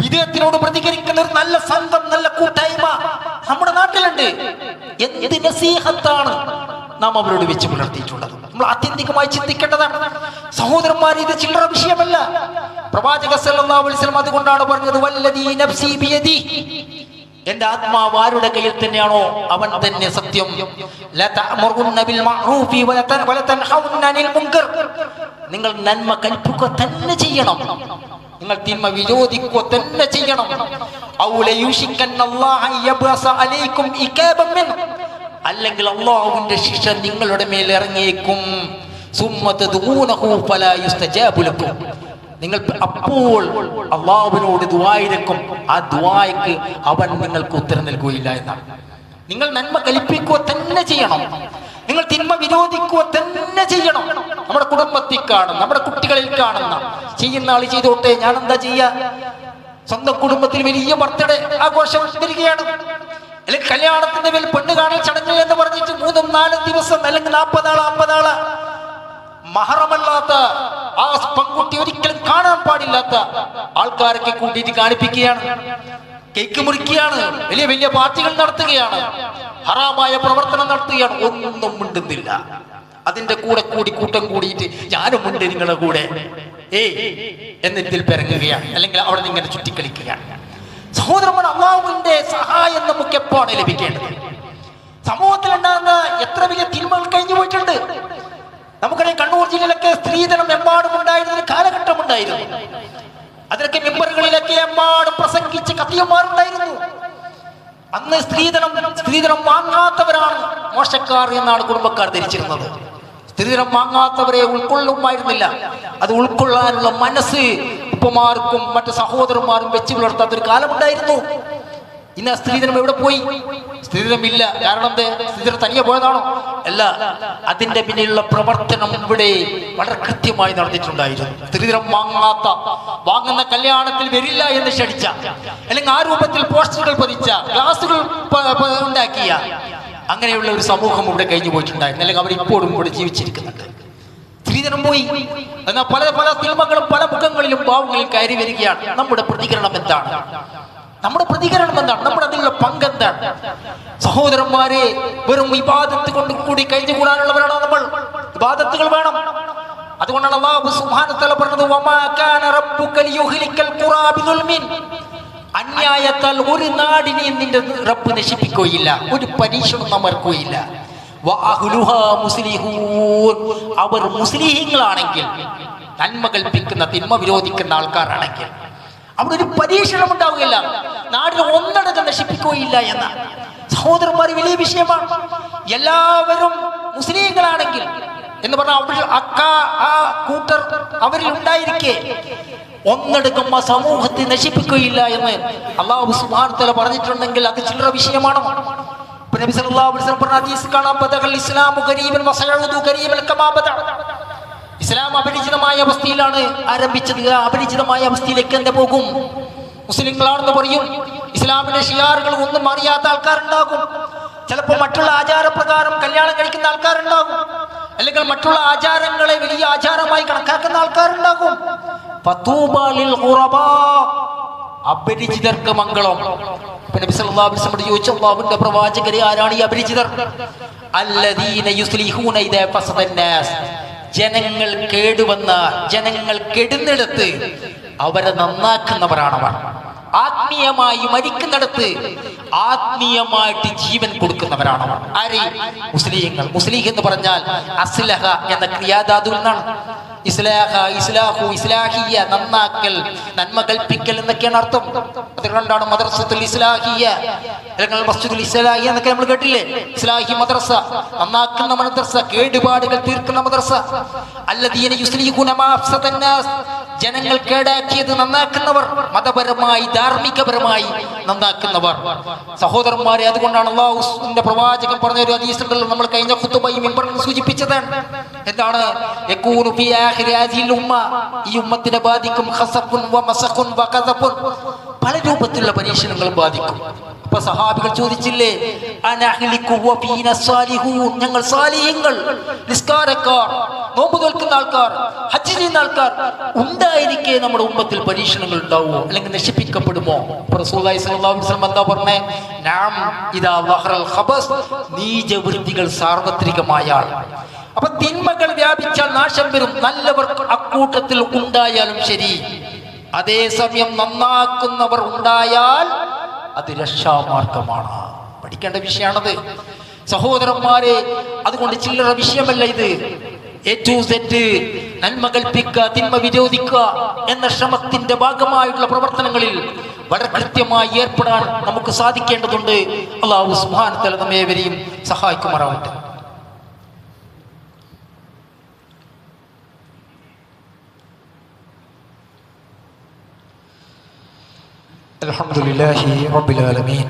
വിദേഹത്തിനോട് പ്രതികരിക്കുന്ന ഒരു നല്ല സംഘം, നല്ല കൂട്ടായ്മ നമ്മുടെ നാട്ടിലുണ്ട്. എന്ത് നസീഹത്താണ് നാം അവരോട് വെച്ച് പുലർത്തിയിട്ടുള്ളത്? നമ്മൾ ആത്യന്തികമായി ചിന്തിക്കേണ്ടതാണ്. സഹോദരന്മാർ, ഇത് ചില്ലറ വിഷയമല്ല. പ്രവാചക സല്ലല്ലാഹു അലൈഹി വസല്ലം അതുകൊണ്ടാണ് പറഞ്ഞത്, വല്ലദീ നഫ്സി ബിയദി, എന്റെ ആത്മാവ് ആരുടെ കയ്യിൽ തന്നെയാണോ അവൻ തന്നെ സത്യം. നിങ്ങൾ നന്മ കൽപ്പിക്കുക തന്നെ ചെയ്യണം, നിങ്ങൾ തിന്മ വിരോധിക്കുക തന്നെ ചെയ്യണം. അല്ലെങ്കിൽ അല്ലാഹുവിന്റെ ശിക്ഷ നിങ്ങളുടെ മേൽ ഇറങ്ങിയേക്കും. നിങ്ങൾ അപ്പോൾ അള്ളാഹുവിനോട് ദുആയിരക്കും, ആ ദുആയ്ക്ക് അവൻ നിങ്ങൾക്ക് ഉത്തരം നൽകുകയില്ല എന്നാണ്. നിങ്ങൾ നന്മ കൽപ്പിക്കുക തന്നെ ചെയ്യണം, നിങ്ങൾ തിന്മ വിരോധിക്കുക തന്നെ ചെയ്യണം. നമ്മുടെ കുടുംബത്തിൽ കാണുന്ന, നമ്മുടെ കുട്ടികളിൽ കാണുന്ന, ചെയ്യുന്ന ആൾ ചെയ്തോട്ടെ, ഞാൻ എന്താ ചെയ്യാ? സ്വന്തം കുടുംബത്തിൽ വലിയ ബർത്ത്ഡേ ആഘോഷം വരികയാണ്, അല്ലെങ്കിൽ കല്യാണത്തിന്റെ മേൽ പെണ്ണ് കാണൽ ചടങ്ങ് എന്ന് പറഞ്ഞിട്ട് 3-4 ദിവസം അല്ലെങ്കിൽ 40 ആള് 50 ആള് മഹറമല്ലാത്ത ആ പെൺകുട്ടി ഒരിക്കലും കാണാൻ പാടില്ലാത്ത ആൾക്കാരൊക്കെ കൂട്ടിയിട്ട് കാണിപ്പിക്കുകയാണ്, കേക്ക് മുറിക്കുകയാണ്, വലിയ വലിയ പാർട്ടികൾ നടത്തുകയാണ്, ഹറാമായ പ്രവർത്തനം നടത്തുകയാണ്. ഒന്നും മിണ്ടുന്നില്ല. അതിന്റെ കൂടെ കൂടി കൂട്ടം കൂടിയിട്ട് ഞാനും ഉണ്ട് നിങ്ങളുടെ കൂടെ എന്നിൽ പിറങ്ങുകയാണ്, അല്ലെങ്കിൽ അവിടെ നിന്ന് ഇങ്ങനെ ചുറ്റിക്കളിക്കുകയാണ്. സഹോദരന്മാർ, അല്ലാഹുവിന്റെ സഹായം നമുക്ക് എപ്പോഴാണ് ലഭിക്കേണ്ടത്? സമൂഹത്തിൽ ഉണ്ടാകുന്ന എത്ര വലിയ തിന്മകൾ കഴിഞ്ഞു പോയിട്ടുണ്ട്. നമുക്കറിയാം, കണ്ണൂർ ജില്ലയിലൊക്കെ സ്ത്രീധനം എമ്പാടും ഉണ്ടായിരുന്ന ഒരു കാലഘട്ടം ഉണ്ടായിരുന്നു. അതിലൊക്കെ മെമ്പറുകളിലൊക്കെ എമ്പാടും പ്രസംഗിച്ച് കത്തിയന്മാരുണ്ടായിരുന്നു. അന്ന് സ്ത്രീധനം വാങ്ങാത്തവരാണ് മോശക്കാർ എന്നാണ് കുടുംബക്കാർ ധരിച്ചിരുന്നത്. സ്ത്രീധനം വാങ്ങാത്തവരെ ഉൾക്കൊള്ളുമായിരുന്നില്ല. അത് ഉൾക്കൊള്ളാനുള്ള മനസ്സ് ഉപ്പമാർക്കും മറ്റു സഹോദരന്മാരും വെച്ച് പുലർത്താത്തൊരു കാലമുണ്ടായിരുന്നു. ഇന്ന് സ്ത്രീധനം എവിടെ പോയി? സ്ത്രീധനം ഇല്ല. കാരണം എന്ത്? സ്ത്രീധനം തനിയെ പോയതാണോ? അല്ല, അതിന്റെ പിന്നിലുള്ള പ്രവർത്തനം ഇവിടെ വളരെ കൃത്യമായി നടന്നിട്ടുണ്ടായിരുന്നു. സ്ത്രീധനം വാങ്ങുന്ന കല്യാണത്തിൽ വരില്ല എന്ന് ക്ഷണിച്ച, അല്ലെങ്കിൽ ആ രൂപത്തിൽ പോസ്റ്ററുകൾ പതിച്ച, ഗ്ലാസുകൾ ഉണ്ടാക്കിയ അങ്ങനെയുള്ള ഒരു സമൂഹം ഇവിടെ കഴിഞ്ഞു പോയിട്ടുണ്ടായിരുന്നു. അല്ലെങ്കിൽ അവരിപ്പോഴും ഇവിടെ ജീവിച്ചിരിക്കുന്നുണ്ട്. സ്ത്രീധനം പോയി. എന്നാൽ പല പല തിന്മകളും പല മുഖങ്ങളിലും ഭാവങ്ങളിൽ കയറി വരികയാണ്. നമ്മുടെ പ്രതികരണം എന്താണ്? നമ്മുടെ അതിലുള്ള പങ്കെന്താണ്? സഹോദരന്മാരെ, വെറും ഇബാദത്ത് കൊണ്ട് കൂടി കഴിഞ്ഞുകൂടാനുള്ളവരാണ് നമ്മൾ. ഇബാദത്തുകൾ വേണം. അതുകൊണ്ടാണ് അല്ലാഹു സുബ്ഹാനഹു വ തആല പറഞ്ഞത്, വമാ കാന റബ്ബുക ലിയുഹ്ലിക്കൽ ഖുറാ ബിദുൽമിൻ. അന്യായത്താൽ ഒരു നാടിനെയും നിന്റെ റബ്ബ് നശിപ്പിക്കുകയില്ല, ഒരു പരീക്ഷണം അമർക്കുകയില്ല. വഅഹ്ലുഹാ മുസ്ലിഹൂൻ. അവർ മുസ്ലിഹീങ്ങളാണെങ്കിൽ, നന്മ കൽപ്പിക്കുന്ന തിന്മ വിരോധിക്കുന്ന ആൾക്കാരാണെങ്കിൽ അവിടെ ഒരു പരീക്ഷണം ഉണ്ടാവുകയില്ല, നാടിനെ ഒന്നടങ്കം നശിപ്പിക്കുകയില്ല എന്ന. സഹോദരന്മാർ, വലിയ വിഷയമാണ്. എല്ലാവരും മുസ്ലിങ്ങളാണെങ്കിൽ എന്ന് പറഞ്ഞാൽ ആ കൂട്ടർ അവരിൽ ഉണ്ടായിരിക്കെ ഒന്നടങ്കം ആ സമൂഹത്തെ നശിപ്പിക്കുകയില്ല എന്ന് അല്ലാഹു സുബ്ഹാനഹു വ തആല പറഞ്ഞിട്ടുണ്ടെങ്കിൽ അത് ചില്ലറ വിഷയമാണോ? നബി സല്ലല്ലാഹു അലൈഹി വസല്ലം പറഞ്ഞ ഹദീസ് കാണാം, ബദഅൽ ഇസ്ലാമു ഗരീബൻ വസയഉദു ഗരീബൻ കമാ ബദഅ. ഇസ്ലാം അപരിചിതമായ അവസ്ഥയിലാണ് ആരംഭിച്ചത്. അപരിചിതമായ അവസ്ഥയിലേക്ക് തന്നെ പോകും. മുസ്ലിങ്ങളാണെന്ന് പറയും, ഇസ്ലാമിന്റെ ഷിയാറുകൾ ഒന്നും അറിയാത്ത ആൾക്കാരുണ്ടാകും. ചിലപ്പോൾ മറ്റുള്ള ആചാരപ്രകാരം കല്യാണം കഴിക്കുന്ന ആൾക്കാരുണ്ടാകും, അല്ലെങ്കിൽ മറ്റുള്ള ആചാരങ്ങളെ വലിയ ആചാരമായി കണക്കാക്കുന്ന ആൾക്കാരുണ്ടാകും. അപരിചിതർക്ക് മംഗളം. നബി സല്ലല്ലാഹു അലൈഹി വസല്ലം ചോദിച്ചു, അല്ലാഹുവിന്റെ പ്രവാചകരെ, ആരാണ് ഈ അപരിചിതർ? അല്ലദീന യുസ്ലിഹൂന ഇദാ ഫസദന്നാസ്. ജനങ്ങൾ കേടുവന്നാൽ, ജനങ്ങൾ കെടുന്നിടത്ത് അവരെ നന്നാക്കുന്നവരാണവർ. ആത്മീയമായി മരിക്കുന്നിടത്ത് ആത്മീയമായിട്ട് ജീവൻ കൊടുക്കുന്നവരാണവർ. ആര്? മുസ്ലിങ്ങൾ. മുസ്ലിഹ് എന്ന് പറഞ്ഞാൽ അസ്ലഹ എന്ന ക്രിയാധാതു എന്നാണ്. ഇസ്ലാഹ, ഇസ്ലാഹു, ഇസ്ലാഹിയ, നന്നാക്കൽ, നന്മ കൽപ്പിക്കൽ എന്നൊക്കെയാണ് അർത്ഥം. അതുകൊണ്ടാണ് മദ്രസത്തുൽ ഇസ്ലാഹിയ, അല്ലെങ്കിൽ മസ്ജിദുൽ ഇസ്ലാഹിയ എന്നൊക്കെ നമ്മൾ കേട്ടില്ലേ? ഇസ്ലാഹി മദ്രസ, നന്നാക്കുന്ന മദ്രസ, കേടുപാടുകൾ തീർക്കുന്ന മദ്രസ. അല്ലദീന യുസ്ലിഹൂന മാ അഫ്സദന്നാസ്. ജനങ്ങൾ കേടാക്കിയത് നന്നാക്കുന്നവർ, മതപരമായി ധാർമ്മികപരമായി നന്നാക്കുന്നവർ. സഹോദരന്മാരെ, അതുകൊണ്ടാണ് അല്ലാഹുവിന്റെ പ്രവാചകൻ പറഞ്ഞ ഒരു ഹദീസ് ഉണ്ടല്ലോ, നമ്മൾ കഴിഞ്ഞ ഖുതുബയിൽ മിമ്പറിൽ സൂചിപ്പിച്ചതാണ്. എന്താണ്? യകൂനു ഫി ആഖിരി ഹാദിഹിൽ ഉമ്മ. ഈ ഉമ്മത്തിനെ ബാധിക്കും ഖസഫുൻ വ മസഖുൻ വ ഖദഫുൻ. പല രൂപത്തിലുള്ള പരീക്ഷണങ്ങൾ ബാധിക്കും. അപ്പൊ സഹാബികൾ ചോദിച്ചില്ലേ, അനഹ്ലികു വ ഫീന സാലിഹൂൻ. ഞങ്ങൾ സാലിഹീങ്ങൾ, നിസ്കാരക്കാർ, നോമ്പ് നോൽക്കുന്ന ആൾക്കാർ, ഹജ്ജ് ചെയ്യുന്ന ആൾക്കാർ ഉണ്ടായിരിക്കെ നമ്മുടെ ഉമ്മത്തിൽ പരീക്ഷണങ്ങൾ ഉണ്ടാവുമോ, അല്ലെങ്കിൽ നശിപ്പിക്കപ്പെടുമോ? റസൂലുള്ളാഹി സ്വല്ലല്ലാഹു അലൈഹി വസല്ലം എന്താ പറഞ്ഞേ? നഅം ഇദാ വഹറൽ ഖബസ്. നീചവൃത്തികൾ സാർവത്രികമായാൽ, അപ്പൊ തിന്മകൾ വ്യാപിച്ചാൽ നാശം വരും. നല്ലവർ അക്കൂട്ടത്തിൽ ഉണ്ടായാലും ശരി, അതേസമയം നന്നാക്കുന്നവർ ഉണ്ടായാൽ അത് രക്ഷാമാർഗമാണ്. പഠിക്കേണ്ട വിഷയമാണത് സഹോദരന്മാരെ. അതുകൊണ്ട് ചില്ലറ വിഷയമല്ല ഇത്. എ ടു സെറ്റ് നന്മ കൽപ്പിക്കുക, തിന്മ വിരോധിക്കുക എന്ന ശ്രമത്തിന്റെ ഭാഗമായിട്ടുള്ള പ്രവർത്തനങ്ങളിൽ വളരെ കൃത്യമായി ഏർപ്പെടാൻ നമുക്ക് സാധിക്കേണ്ടതുണ്ട്. അല്ലാഹു സുബ്ഹാനഹു വ തആല നമ്മേവരെയും സഹായിക്കുമാറാവട്ടെ. അൽഹംദുലില്ലാഹി റബ്ബിൽ ആലമീൻ.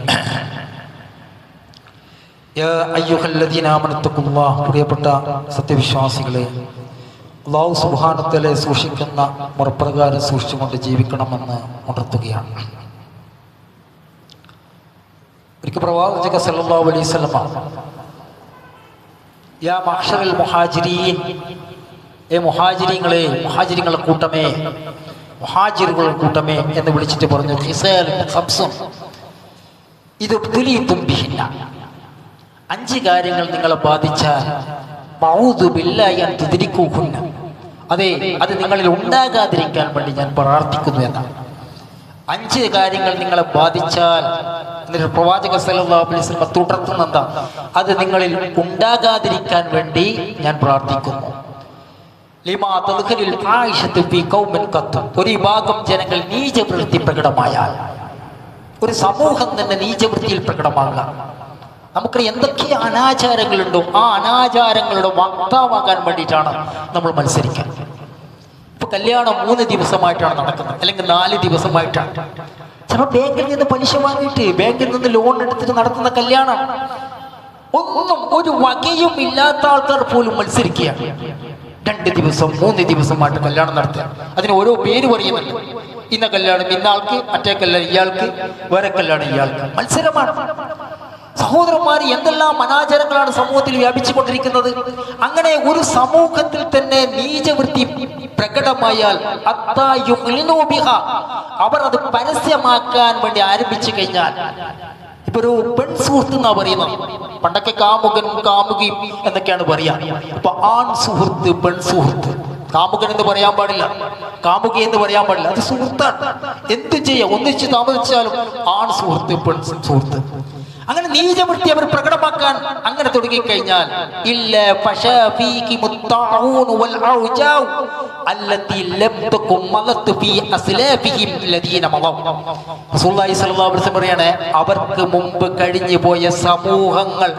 യാ അയ്യുഹല്ലദീന ആമനു തഖുല്ലാഹ്. പ്രിയപ്പെട്ട സത്യവിശ്വാസികളെ, അല്ലാഹു സുബ്ഹാനഹു വ തആലയെ സൂക്ഷിക്കുന്ന മുറപ്രകാരം സൂക്ഷിച്ചുകൊണ്ട് ജീവിക്കണമെന്ന് ഉണർത്തുകയാണ്. ഒരിക്കൽ പ്രവാചകൻ സല്ലല്ലാഹു അലൈഹി വസല്ലം യാ മഅ്ശറൽ മുഹാജിരീൻ, മുഹാജിരീങ്ങളെ, മുഹാജിരീങ്ങളുടെ കൂട്ടമേ, മുഹാജിറുകളുടെ കൂട്ടമേ എന്ന് വിളിച്ചിട്ട് പറഞ്ഞു, ഇത് തുലിത്തും ബിഹിന്ന, 5 കാര്യങ്ങൾ നിങ്ങളെ ബാധിച്ചാൽ അതെ, അത് നിങ്ങളിൽ ഉണ്ടാകാതിരിക്കാൻ വേണ്ടി ഞാൻ പ്രാർത്ഥിക്കുന്നു എന്നാണ്. 5 കാര്യങ്ങൾ നിങ്ങളെ ബാധിച്ചാൽ എന്നിട്ട് പ്രവാചകൻ സല്ലല്ലാഹു അലൈഹി വസല്ലം തുടർത്തുന്നെന്താ? അത് നിങ്ങളിൽ ഉണ്ടാകാതിരിക്കാൻ വേണ്ടി ഞാൻ പ്രാർത്ഥിക്കുന്നു. ഒരു വിഭാഗം ജനങ്ങൾ നീചവൃത്തി പ്രകടമായാൽ, ഒരു സമൂഹം തന്നെ നീചവൃത്തിയിൽ പ്രകടമാകുക. നമുക്ക് എന്തൊക്കെ അനാചാരങ്ങളുണ്ടോ ആ അനാചാരങ്ങളുടെ വക്താവാകാൻ വേണ്ടിയിട്ടാണ് നമ്മൾ മത്സരിക്കുക. ഇപ്പൊ കല്യാണം 3 ദിവസമായിട്ടാണ് നടക്കുന്നത്, അല്ലെങ്കിൽ 4 ദിവസമായിട്ടാണ്. ചിലപ്പോൾ ബാങ്കിൽ നിന്ന് പലിശ വാങ്ങിയിട്ട്, ബാങ്കിൽ നിന്ന് ലോൺ എടുത്തിട്ട് നടത്തുന്ന കല്യാണം. ഒന്നും ഒരു വകയും ഇല്ലാത്ത ആൾക്കാർ പോലും മത്സരിക്കുകയാണ്. 2 ദിവസം 3 ദിവസമായിട്ട് കല്യാണം നടത്തുക. അതിന് ഓരോ പേര് പറയുന്നുണ്ട്. ഇന്ന കല്യാണം ഇന്ന ആൾക്ക്, മറ്റേ കല്യാണം ഇയാൾക്ക്, വേറെ കല്യാണം ഇയാൾക്ക്. മത്സരമാണ്. സഹോദരന്മാർ, എന്തെല്ലാം അനാചാരങ്ങളാണ് സമൂഹത്തിൽ വ്യാപിച്ചുകൊണ്ടിരിക്കുന്നത്. അങ്ങനെ ഒരു സമൂഹത്തിൽ തന്നെ നീചവൃത്തി പ്രകടമായാൽ അവർ അത് പരസ്യമാക്കാൻ വേണ്ടി ആരംഭിച്ചു കഴിഞ്ഞാൽ, ഇപ്പൊ ഒരു പെൺ സുഹൃത്ത് എന്നാ പറയുന്നത്. പണ്ടൊക്കെ കാമുകനും കാമുകിയും എന്നൊക്കെയാണ് പറയാ. ഇപ്പൊ ആൺ സുഹൃത്ത്, പെൺ സുഹൃത്ത്. കാമുകൻ എന്ന് പറയാൻ പാടില്ല, കാമുകി എന്ന് പറയാൻ പാടില്ല. അത് സുഹൃത്താണ്. എന്ത് ചെയ്യാം, ഒന്നിച്ച് താമസിച്ചാലും ആൺ സുഹൃത്ത്, പെൺ സുഹൃത്ത്. അങ്ങനെ നീചവൃത്തി അവർ പ്രകടമാക്കാൻ അങ്ങനെ തുടങ്ങിക്കഴിഞ്ഞാൽ ഇല്ല പറയാണ്, അവർക്ക് മുമ്പ് കഴിഞ്ഞു പോയ സമൂഹങ്ങൾ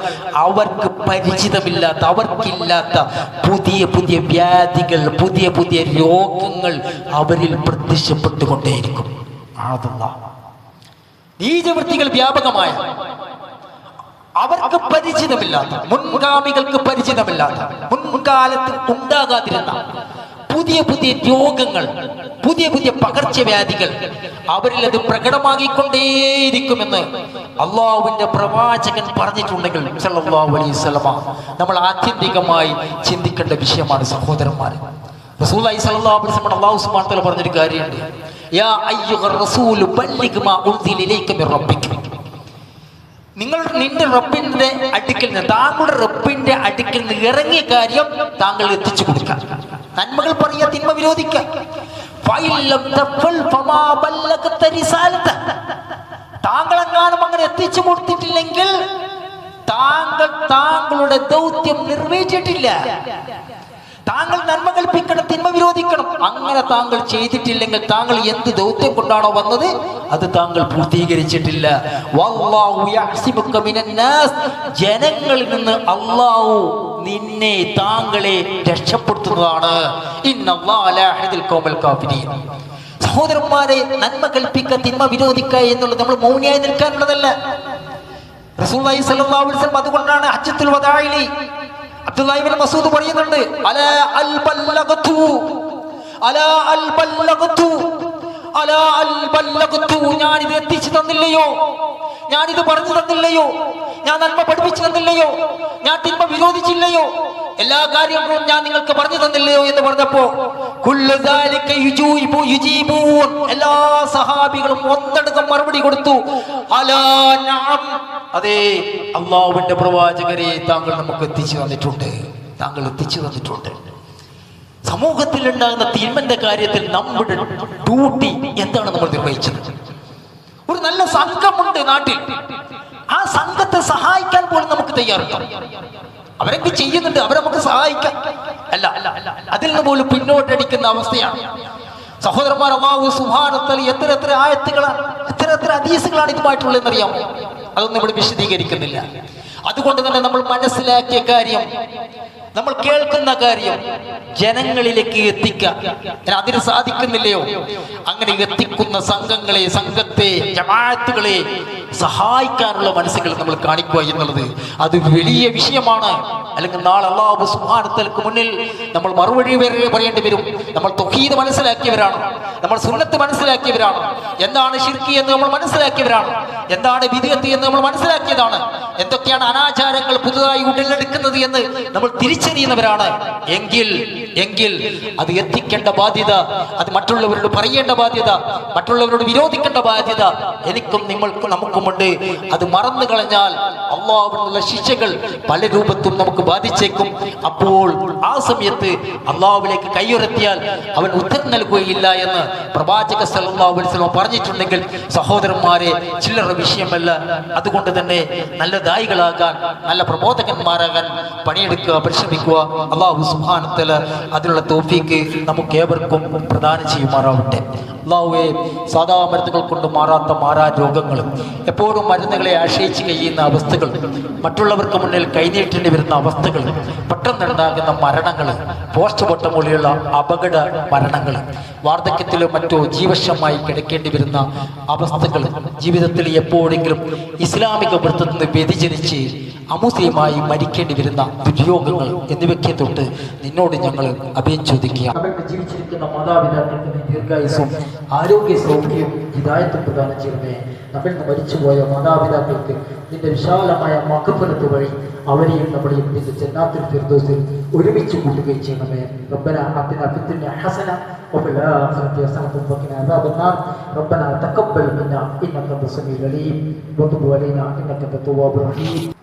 അവർക്ക് പരിചിതമില്ലാത്ത, അവർക്കില്ലാത്ത പുതിയ പുതിയ വ്യാധികൾ, പുതിയ പുതിയ രോഗങ്ങൾ അവരിൽ പ്രത്യക്ഷപ്പെട്ടുകൊണ്ടേയിരിക്കും. നീചവൃത്തികൾ വ്യാപകമായ, അവർക്ക് പരിചിതമില്ലാത്ത, മുൻഗാമികൾക്ക് പരിചിതമില്ലാത്ത, മുൻകാലത്ത് ഉണ്ടാകാതിരുന്ന പുതിയ പുതിയ രോഗങ്ങൾ, പുതിയ പുതിയ പകർച്ചവ്യാധികൾ അവരിൽ അത് പ്രകടമാക്കിക്കൊണ്ടേയിരിക്കുമെന്ന് അള്ളാഹുവിന്റെ പ്രവാചകൻ പറഞ്ഞിട്ടുണ്ടെങ്കിൽ സല്ലല്ലാഹു അലൈഹി വസല്ലം നമ്മൾ ആത്യന്തികമായി ചിന്തിക്കേണ്ട വിഷയമാണ് സഹോദരന്മാരെ. റസൂലുള്ളാഹി സ്വല്ലല്ലാഹു അലൈഹി വസല്ലം അല്ലാഹു സുബ്ഹാനഹു വ തആല പറഞ്ഞൊരു കാര്യമുണ്ട്. യാ അയ്യുഹർ റസൂൽ ബല്ലിഗ് മാ ഉൻസില ഇലൈക മിർ റബ്ബിക. നിങ്ങൾ നിന്റെ റബ്ബിന്റെ അടുക്കൽ നിന്ന്, താങ്കളുടെ റബ്ബിന്റെ അടുക്കൽ നിന്ന് ഇറങ്ങിയ കാര്യം താങ്കൾ എത്തിച്ചു കൊടുക്കുക. നന്മകൾ പറയുക, തിന്മ വിരോധിക്കുക. താങ്കളെങ്ങാനും അങ്ങനെ എത്തിച്ചു കൊടുത്തിട്ടില്ലെങ്കിൽ താങ്കളുടെ ദൗത്യം നിറവേറ്റിയിട്ടില്ല. താങ്കൾ നന്മ കൽപ്പിക്കണം, തിന്മ വിരോധിക്കണം. അങ്ങനെ താങ്കൾ ചെയ്തിട്ടില്ലെങ്കിൽ താങ്കൾ എന്ത് ദൗത്യം കൊണ്ടാണോ വന്നത് അത് താങ്കൾ പൂർത്തീകരിച്ചിട്ടില്ല. വല്ലാഹു യഹ്സിബുക മിനന്നാസ്, ജനങ്ങളിൽ നിന്ന് അല്ലാഹു നിന്നെ, താങ്കളെ രക്ഷപ്പെടുത്തുന്നതാണ്. ഇന്നല്ലാഹ ലാ യഹ്ദിൽ ഖൗമൽ കാഫിരീൻ. സഹോദരന്മാരെ, നന്മ കൽപ്പിക്കുക, തിന്മ വിരോധിക്കുക എന്നുള്ളത് നമ്മൾ മൗനിയായി നിൽക്കാനുള്ളതല്ല. റസൂലുള്ളാഹി സ്വല്ലല്ലാഹു അലൈഹി വസല്ലം അതുകൊണ്ടാണ് ഹജ്ജത്തുൽ വദാഇൽ അബ്ദുല്ലാഹി ഇബ്നു മസ്ഊദ് പറയുന്നുണ്ട്, അലാ അൽ ബല്ലഗതു, അലാ അൽ ബല്ലഗതു, അലാ അൽ ബല്ലഗതു, ഞാൻ ഇത് എത്തിച്ചു തന്നില്ലയോ, ഞാൻ ഇത് പറഞ്ഞു തന്നില്ലയോ, ഞാൻ നന്മ പഠിപ്പിച്ചു തന്നില്ലയോ, ഞാൻ തിന്മ വിരോധിച്ചില്ലയോ, എല്ലാ കാര്യങ്ങളും ഞാൻ നിങ്ങൾക്ക് പറഞ്ഞു തന്നില്ലയോ എന്ന് പറഞ്ഞപ്പോ കുല്ലു ദാലിക യുജീബൂൻ, എല്ലാ സഹാബികളും ഒന്നടങ്കം മറുപടി കൊടുത്തു, അലാ നഅം, അതെ അല്ലാഹുവിന്റെ പ്രവാചകരെ, താങ്കൾ നമുക്ക് എത്തിച്ചു തന്നിട്ടുണ്ട്, താങ്കൾ എത്തിച്ചു തന്നിട്ടുണ്ട്. സമൂഹത്തിൽ ഉണ്ടാകുന്ന തിന്മന്റെ കാര്യത്തിൽ നമ്മുടെ ഡ്യൂട്ടി എന്താണ് നമ്മൾ നിർവഹിച്ചത്? ഒരു നല്ല സംഘമുണ്ട് നാട്ടിൽ, ആ സംഘത്തെ സഹായിക്കാൻ പോലും നമുക്ക് തയ്യാറുണ്ട്. അവരൊക്കെ ചെയ്യുന്നുണ്ട്, അവരെ നമുക്ക് സഹായിക്കാം. അല്ല, അതിൽ നിന്ന് പോലും പിന്നോട്ടടിക്കുന്ന അവസ്ഥയാണ് സഹോദരന്മാർ. അല്ലാഹു സുബ്ഹാനഹു വ തആല എത്ര ആയത്തുകളാണ്, എത്ര ഹദീസുകളാണ് ഇതുമായിട്ടുള്ളതെന്ന് അറിയാമോ? അതൊന്നും ഇവിടെ വിശദീകരിക്കുന്നില്ല. അതുകൊണ്ട് തന്നെ നമ്മൾ മനസ്സിലാക്കിയ കാര്യം, നമ്മൾ കേൾക്കുന്ന കാര്യം ജനങ്ങളിലേക്ക് എത്തിക്കാൻ അതിന് സാധിക്കുന്നില്ലയോ? അങ്ങനെ എത്തിക്കുന്ന സംഘങ്ങളെ, സംഘത്തെ, ജമാഅത്തുകളെ സഹായിക്കാനുള്ള മനസ്സുകൾ നമ്മൾ കാണിക്കുക എന്നുള്ളത് അത് വലിയ വിഷയമാണ്. അല്ലെങ്കിൽ നാളെ അല്ലാഹു സുബ്ഹാനഹു വ തആലക്ക് മുന്നിൽ നമ്മൾ മറുപടി പറയേണ്ടി വരും. നമ്മൾ തൗഹീദ് മനസ്സിലാക്കിയവരാണ്, നമ്മൾ സുന്നത്ത് മനസ്സിലാക്കിയവരാണ്, എന്താണ് ശിർക്ക് എന്ന് നമ്മൾ മനസ്സിലാക്കിയവരാണ്, എന്താണ് ബിദ്അത്ത് എന്ന് നമ്മൾ മനസ്സിലാക്കിയതാണ്, എന്തൊക്കെയാണ് അനാചാരങ്ങൾ പുതുതായി ഉടലെടുക്കുന്നത് എന്ന് നമ്മൾ തിരിച്ചറിയുന്നവരാണ്. എങ്കിൽ അത് എത്തിക്കേണ്ട ബാധ്യത, അത് മറ്റുള്ളവരോട് പറയേണ്ട ബാധ്യത, മറ്റുള്ളവരോട് വിരോധിക്കേണ്ട ബാധ്യത എനിക്കും നമുക്കുമുണ്ട്. അത് മറന്നു കളഞ്ഞാൽ അല്ലാഹുവിനുള്ള ശിക്ഷകൾ പല രൂപത്തും നമുക്ക് ബാധിച്ചേക്കും. അപ്പോൾ ആ സമയത്ത് അല്ലാഹുവിലേക്ക് കൈയുയർത്തിയാൽ അവൻ ഉത്തരം നൽകുകയില്ല എന്ന് പ്രവാചക സല്ലല്ലാഹു അലൈഹി വസല്ലം പറഞ്ഞിട്ടുണ്ടെങ്കിൽ സഹോദരന്മാരെ, ചില്ലറ വിഷയമല്ല. അതുകൊണ്ട് തന്നെ നല്ല ദായികളാകാൻ, നല്ല പ്രബോധകന്മാരാകാൻ പണിയെടുക്കുക, പരിശ്രമിക്കുക. അല്ലാഹു സുബ്ഹാനഹു വ തആല അതിനുള്ള തൗഫീഖ് നമുക്ക് ഏവർക്കും പ്രദാനം ചെയ്യുമാറാവട്ടെ. അല്ലാഹുവേ, സാധാ മരുന്നുകൾ കൊണ്ട് മാറാത്ത മാറാ രോഗങ്ങൾ, എപ്പോഴും മരുന്നുകളെ ആശ്രയിച്ച് കഴിയുന്ന അവസ്ഥകൾ, മറ്റുള്ളവർക്ക് മുന്നിൽ കൈനീട്ടേണ്ടി വരുന്ന അവസ്ഥകൾ, പെട്ടെന്നുണ്ടാകുന്ന മരണങ്ങൾ, പോസ്റ്റ്മോർട്ടം പോലെയുള്ള അപകട മരണങ്ങൾ, വാർദ്ധക്യത്തിലോ മറ്റോ ജീവശമായി കിടക്കേണ്ടി വരുന്ന അവസ്ഥകൾ, ജീവിതത്തിൽ എപ്പോഴെങ്കിലും ഇസ്ലാമിക വൃത്തത്തിൽ നിന്ന് വ്യതിചലിച്ച് അമുസ്ലിമായി മരിക്കേണ്ടി വരുന്ന ദുര്യോഗങ്ങൾ എന്നിവയ്ക്ക് തൊട്ട് നിന്നോട് ഞങ്ങൾ അഭയം ചോദിക്കുക. അവരുടെ ജീവിച്ചിരിക്കുന്ന മാതാപിതാക്കൾക്ക് ദീർഘായുസ്സും ആരോഗ്യ സൗഖ്യവും ഹിദായത്തും പ്രദാനം ചെയ്യണമേ. നമ്മിൽ നിന്ന് മരിച്ചുപോയ മാതാപിതാക്കൾക്ക് നിന്റെ വിശാലമായ മഗ്ഫിറത്ത് വഴി അവരെയും നമ്മളെയും നിന്റെ ജന്നാത്തുൽ ഫിർദൗസിൽ ഒരുമിച്ച് കൂട്ടുകയും ചെയ്യണമേ. റബ്ബനാ ആതിനാ ഫിദ്ദുനിയ ഹസന വഫിൽ ആഖിറതി ഹസനത വഖിനാ അദാബന്നാർ. റബ്ബനാ തഖബ്ബൽ മിന്നാ ഇന്നക അൻത സമീഉൽ അലീം വതുബ് അലൈനാ ഇന്നക അൻത തവ്വാബുർ റഹീം.